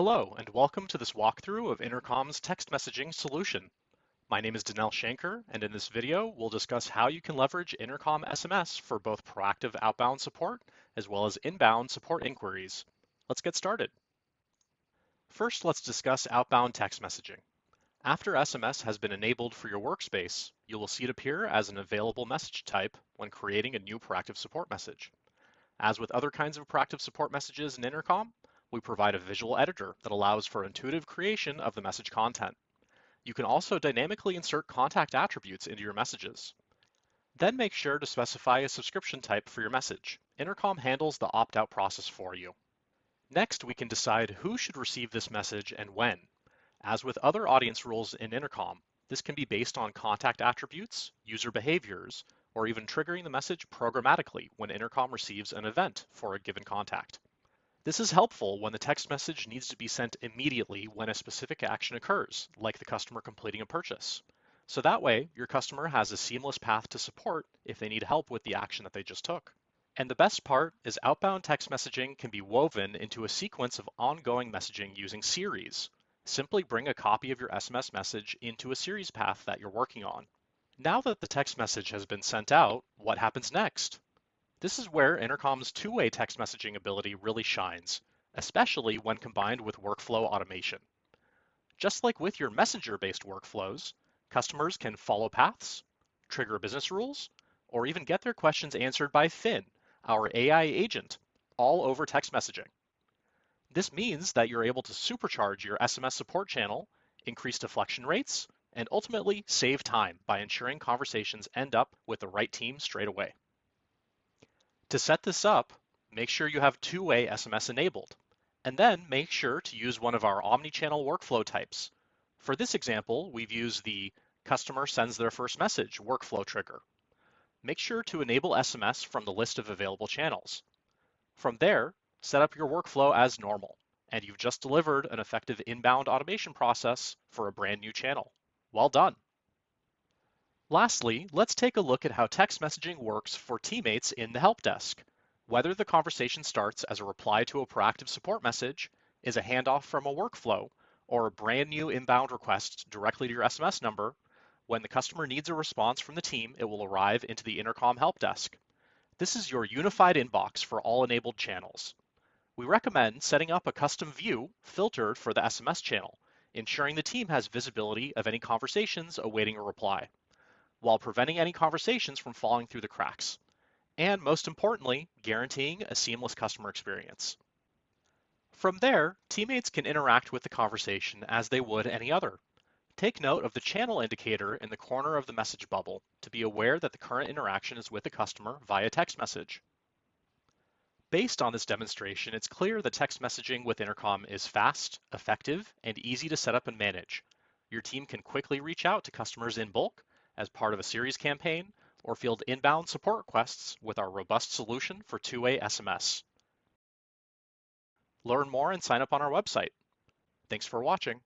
Hello, and welcome to this walkthrough of Intercom's text messaging solution. My name is Danell Shanker, and in this video, we'll discuss how you can leverage Intercom SMS for both proactive outbound support as well as inbound support inquiries. Let's get started. First, let's discuss outbound text messaging. After SMS has been enabled for your workspace, you will see it appear as an available message type when creating a new proactive support message. As with other kinds of proactive support messages in Intercom, we provide a visual editor that allows for intuitive creation of the message content. You can also dynamically insert contact attributes into your messages. Then make sure to specify a subscription type for your message. Intercom handles the opt-out process for you. Next, we can decide who should receive this message and when. As with other audience rules in Intercom, this can be based on contact attributes, user behaviors, or even triggering the message programmatically when Intercom receives an event for a given contact. This is helpful when the text message needs to be sent immediately when a specific action occurs, like the customer completing a purchase. So that way, your customer has a seamless path to support if they need help with the action that they just took. And the best part is outbound text messaging can be woven into a sequence of ongoing messaging using series. Simply bring a copy of your SMS message into a series path that you're working on. Now that the text message has been sent out, what happens next? This is where Intercom's two-way text messaging ability really shines, especially when combined with workflow automation. Just like with your messenger-based workflows, customers can follow paths, trigger business rules, or even get their questions answered by Finn, our AI agent, all over text messaging. This means that you're able to supercharge your SMS support channel, increase deflection rates, and ultimately save time by ensuring conversations end up with the right team straight away. To set this up, make sure you have two-way SMS enabled, and then make sure to use one of our omni-channel workflow types. For this example, we've used the customer sends their first message workflow trigger. Make sure to enable SMS from the list of available channels. From there, set up your workflow as normal, and you've just delivered an effective inbound automation process for a brand new channel. Well done. Lastly, let's take a look at how text messaging works for teammates in the help desk. Whether the conversation starts as a reply to a proactive support message, is a handoff from a workflow, or a brand new inbound request directly to your SMS number, when the customer needs a response from the team, it will arrive into the Intercom help desk. This is your unified inbox for all enabled channels. We recommend setting up a custom view filtered for the SMS channel, ensuring the team has visibility of any conversations awaiting a reply, while preventing any conversations from falling through the cracks, and most importantly, guaranteeing a seamless customer experience. From there, teammates can interact with the conversation as they would any other. Take note of the channel indicator in the corner of the message bubble to be aware that the current interaction is with the customer via text message. Based on this demonstration, it's clear that text messaging with Intercom is fast, effective, and easy to set up and manage. Your team can quickly reach out to customers in bulk as part of a series campaign, or field inbound support requests with our robust solution for two-way SMS. Learn more and sign up on our website. Thanks for watching.